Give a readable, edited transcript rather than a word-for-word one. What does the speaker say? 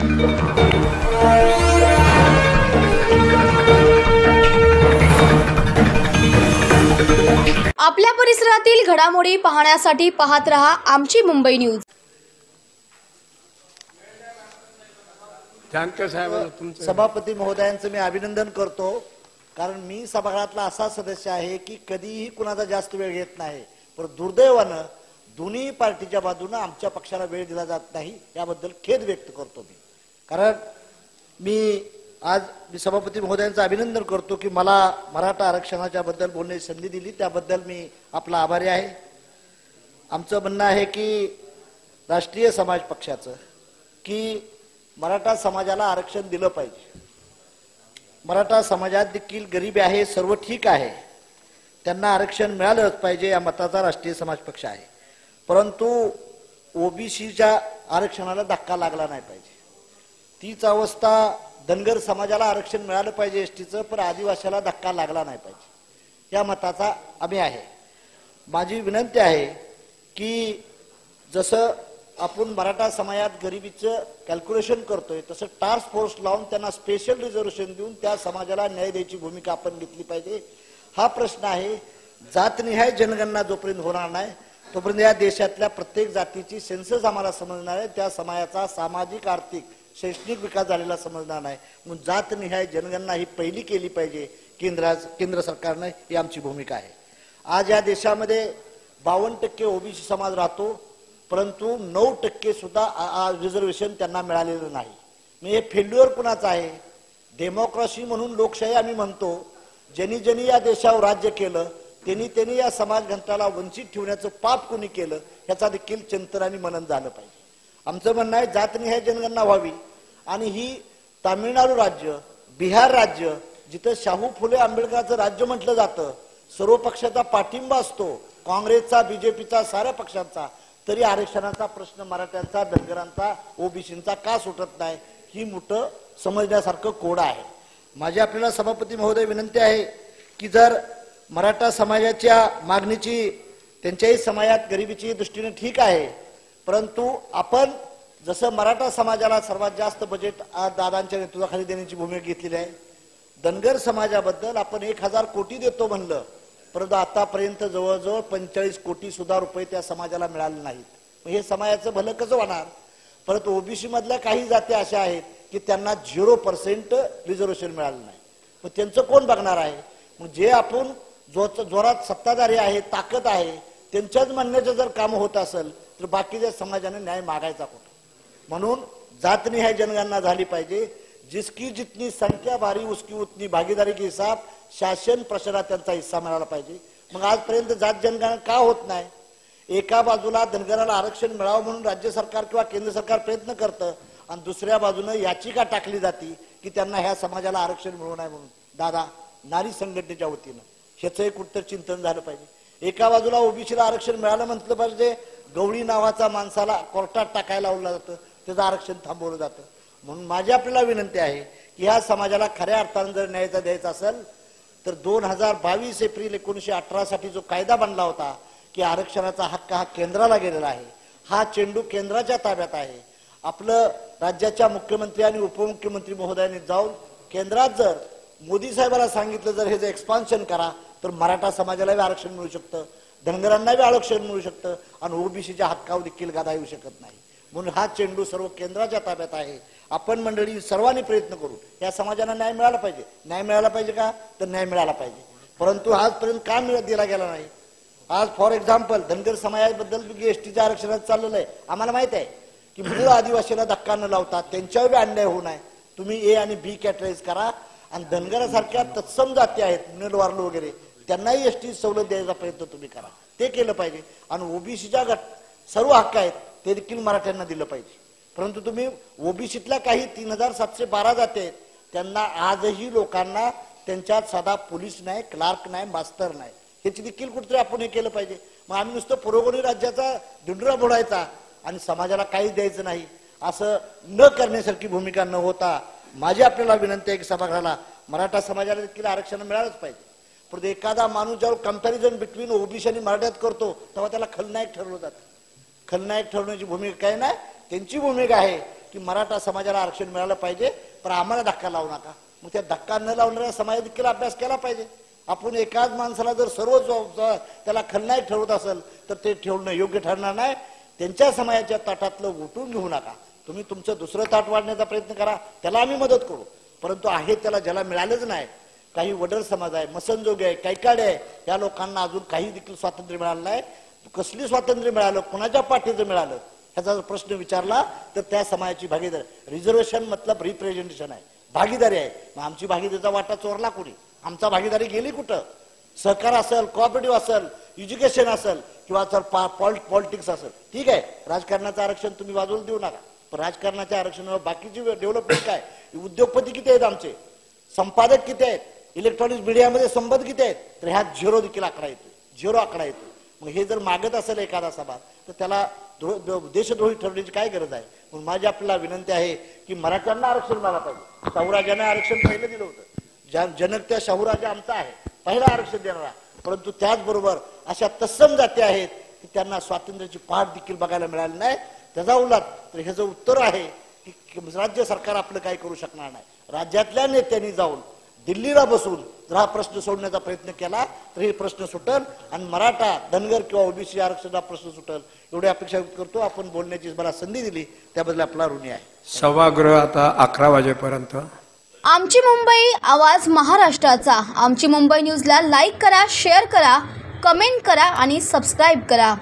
आपल्या परिसरातील घडामोडी पाहण्यासाठी पाहत रहा आमची मुंबई न्यूज। सभापती महोदयांचं मी अभिनंदन करतो, कारण मी सभागृहातला असा सदस्य आहे की कधीही कुणाचा जास्त वेळ घेत नाही, पण दुर्दैवानं दोन्ही पार्टीच्या बाजूने आमच्या पक्षाला वेळ दिला जात नाही, याबद्दल खेद व्यक्त करतो मी। कारण मी सभापती महोदयांचं अभिनंदन करतो की मला मराठा आरक्षणाच्या बद्दल बोलण्याची संधी दिली, त्याबद्दल मी आपला आभारी आहे। आमचं म्हणणं आहे की राष्ट्रीय समाज पक्षाचं की मराठा समाजाला आरक्षण दिलं पाहिजे। मराठा समाजात देखील गरिबी आहे, सर्व ठीक आहे, त्यांना आरक्षण मिळालंच पाहिजे, या मताचा राष्ट्रीय समाज पक्ष आहे। परंतु ओबीसीच्या आरक्षणाला धक्का लागला नाही पाहिजे। तीच अवस्था धनगर समाजाला आरक्षण मिळालं पाहिजे एसटीचं, पण आदिवासीला धक्का लागला नाही पाहिजे, या मताचा आम्ही आहे। माझी विनंती आहे की जसं आपण मराठा समाजात गरिबीचं कॅल्क्युलेशन करतोय, तसं टास्क फोर्स लावून त्यांना स्पेशल रिझर्वेशन देऊन त्या समाजाला न्याय द्यायची भूमिका आपण घेतली पाहिजे। हा प्रश्न आहे। जातनिहाय जनगणना जोपर्यंत होणार नाही तोपर्यंत या देशातल्या प्रत्येक जातीची सेन्सस आम्हाला समजणार आहे, त्या समाजाचा सामाजिक आर्थिक शैक्षणिक विकास झालेला समजणार नाही। म्हणून जातनिहाय जनगणना ही पहिली केली पाहिजे केंद्र सरकारने, ही आमची भूमिका आहे। आज या देशामध्ये 52% ओबीसी समाज राहतो, परंतु 9% सुद्धा रिझर्वेशन त्यांना मिळालेलं नाही। म्हणजे हे फेल्युअर कुणाचं आहे? डेमोक्रेसी म्हणून लोकशाही आम्ही म्हणतो, ज्यांनी ज्यांनी या देशावर राज्य केलं त्यांनी या समाज घटकाला वंचित ठेवण्याचं पाप कोणी केलं, ह्याचा देखील चिंतन आणि मनन झालं पाहिजे। आमचं म्हणणं आहे जातनिहाय जनगणना व्हावी, आणि ही तामिळनाडू राज्य, बिहार राज्य, जिथं शाहू फुले आंबेडकरांचं राज्य म्हटलं जातं, सर्व पक्षाचा पाठिंबा असतो, काँग्रेसचा, बीजेपीचा, साऱ्या पक्षांचा, तरी आरक्षणाचा प्रश्न मराठ्यांचा, धनगरांचा, ओबीसींचा का सुटत नाही, ही मोठं समजण्यासारखं कोड आहे। माझी आपल्याला सभापती महोदय विनंती आहे की जर मराठा समाजाच्या मागणीची, त्यांच्याही समाजात गरिबीची दृष्टीने ठीक आहे, परंतु आपण जसं मराठा समाजाला सर्वात जास्त बजेट दादांच्या नेतृत्वाखाली देण्याची भूमिका घेतलेली आहे, धनगर समाजाबद्दल आपण 1000 कोटी देतो म्हणलं, परंतु आतापर्यंत जवळजवळ 45 कोटी सुद्धा रुपये त्या समाजाला मिळाले नाहीत। हे समाजाचं भलं कसं होणार? परंतु ओबीसी मधल्या काही जाती अशा आहेत की त्यांना 0% रिझर्वेशन मिळालं नाही, मग त्यांचं कोण बघणार आहे? मग जे आपण जोरात सत्ताधारी आहे, ताकद आहे, त्यांच्याच म्हणण्याचं जर काम होत असेल तर बाकीच्या समाजाने न्याय मागायचा कुठं? म्हणून जातनिहाय जनगणना झाली पाहिजे। जिसकी जितनी संख्या भारी उसकी उतनी भागीदारी के हिसाब शासन प्रशासनात त्यांचा हिस्सा मिळाला पाहिजे। मग आजपर्यंत जात जनगणना का होत नाही? एका बाजूला धनगराला आरक्षण मिळावं म्हणून राज्य सरकार किंवा केंद्र सरकार प्रयत्न करतं, आणि दुसऱ्या बाजूने याचिका टाकली जाते की त्यांना ह्या समाजाला आरक्षण मिळू नये म्हणून। दादा, नारी संघटनेच्या वतीनं ह्याचं कुठतर चिंतन झालं पाहिजे। एका बाजूला ओबीसीला आरक्षण मिळालं म्हटलं पाहिजे, गवळी नावाचा माणसाला कोर्टात टाकायला लावलं जातं, त्याचं आरक्षण थांबवलं जातं। म्हणून माझी आपल्याला विनंती आहे की ह्या समाजाला खऱ्या अर्थाने जर न्याय द्यायचा असेल तर 2022 एप्रिल 1918 साठी जो कायदा बनला होता की आरक्षणाचा हक्क हा केंद्राला गेलेला आहे, हा चेंडू केंद्राच्या ताब्यात आहे। आपलं राज्याच्या मुख्यमंत्री आणि उपमुख्यमंत्री महोदयांनी जाऊन केंद्रात जर मोदी साहेबांना सांगितलं जर हे एक्सपान्शन करा तर मराठा समाजालाही आरक्षण मिळू शकतं, धनगरांनाही आरक्षण मिळू शकतं, आणि ओबीसीच्या हक्कावर देखील गादा येऊ शकत नाही। म्हणून हा चेंडू सर्व केंद्राच्या ताब्यात आहे। आपण मंडळी सर्वांनी प्रयत्न करू, या समाजाला न्याय मिळाला पाहिजे। न्याय मिळाला पाहिजे का? तर न्याय मिळाला पाहिजे, परंतु आजपर्यंत का दिला गेला नाही? आज फॉर एक्झाम्पल धनगर समाजाबद्दल एसटीच्या आरक्षणात चाललेलं आहे, आम्हाला माहित आहे की मूळ आदिवासीला धक्का न लावता त्यांच्यावर अन्याय होऊ नये, तुम्ही ए आणि बी कॅटेगराईज करा, आणि धनगरासारख्या तत्सम जाती आहेत, नेलवारलो वगैरे, त्यांनाही एसटी सवलत द्यायचा प्रयत्न तुम्ही करा, ते केलं पाहिजे। आणि ओबीसीच्या सर्व हक्क आहेत ते देखील मराठ्यांना दिलं पाहिजे। परंतु तुम्ही ओबीसीतल्या काही 3712 जाती आहेत, त्यांना आजही लोकांना त्यांच्यात साधा पोलीस नाही, क्लार्क नाही, मास्तर नाही, ह्याची देखील कुठेतरी आपण हे केलं पाहिजे। मग आम्ही नुसतं पुरोगामी राज्याचा दिंडुरा बोलायचा आणि समाजाला काहीच द्यायचं नाही, असं न करण्यासारखी भूमिका न होता माझी आपल्याला विनंती आहे की सभागृहाला मराठा समाजाला देखील आरक्षण मिळालंच पाहिजे। पण एखादा माणूस जेव्हा कंपॅरिझन बिटवीन ओबीसी आणि मराठ्यात करतो तेव्हा त्याला खलनायक ठरवलं जातं। खलनायक ठरवण्याची भूमिका काय नाही, त्यांची भूमिका आहे की मराठा समाजाला आरक्षण मिळालं पाहिजे, पण आम्हाला धक्का लावू नका. मग त्या धक्का न लावणाऱ्या समाज देखील अभ्यास केला पाहिजे. आपण एकाच माणसाला जर सर्व त्याला खलनायक ठरवत असेल तर ते ठेवणं योग्य ठरणार नाही. त्यांच्या समाजाच्या ताटातलं उठून घेऊ नका. तुम्ही तुमचं दुसरं ताट वाढण्याचा प्रयत्न करा, त्याला आम्ही मदत करू. परंतु आहे त्याला ज्याला मिळालंच नाही, काही वडर समाज आहे, मसनजोगे आहे, कैकाडे आहे, या लोकांना अजून काही देखील स्वातंत्र्य मिळालं नाही. कसली स्वातंत्र्य मिळालं, कोणाच्या पाठीचं मिळालं ह्याचा जर प्रश्न विचारला तर त्या समाजाची भागीदारी. रिझर्वेशन मतलब रिप्रेझेंटेशन आहे, भागीदारी आहे. मग आमची भागीदारीचा वाटा चोरला कोणी? आमचा भागीदारी गेली कुठं? सहकार असेल, कोऑपरेटिव्ह असेल, एज्युकेशन असेल किंवा पॉलिटिक्स असेल, ठीक आहे. राजकारणाचं आरक्षण तुम्ही बाजूला देऊ नका, पण राजकारणाच्या आरक्षणावर बाकीची डेव्हलपमेंट काय? उद्योगपती किती आहेत आमचे, संपादक किती आहेत, इलेक्ट्रॉनिक मीडियामध्ये संबंध किती आहेत, तर ह्यात झिरो देखील आकडा येतो, झिरो आकडा येतो. मग हे जर मागत असेल एखादा सभा तर त्याला देशद्रोही ठरवण्याची काय गरज आहे? म्हणून माझी आपल्याला विनंती आहे की मराठ्यांना आरक्षण मिळालं पाहिजे. शाहूराजाने आरक्षण पहिलं दिलं होतं. जनक त्या शाहूराजा आमचा आहे, पहिला आरक्षण देणारा. परंतु त्याचबरोबर अशा तत्सम जाती आहेत की त्यांना स्वातंत्र्याची पहाट देखील बघायला मिळाली नाही. त्याचा उलट तर ह्याचं उत्तर आहे की राज्य सरकार आपलं काही करू शकणार नाही. राज्यातल्या नेत्यांनी जाऊन दिल्लीला बसून जर हा प्रश्न सोडण्याचा प्रयत्न केला तर हे प्रश्न सुटल आणि मराठा, धनगर किंवा ओबीसी आरक्षणाचा प्रश्न सुटल एवढी अपेक्षा व्यक्त करतो. आपण बोलण्याची मला संधी दिली त्याबद्दल आपला ऋणी आहे. सभागृह आता 11 वाजेपर्यंत. आमची मुंबई, आवाज महाराष्ट्राचा. आमची मुंबई न्यूजला लाईक करा, शेअर करा, कमेंट करा आणि सबस्क्राईब करा.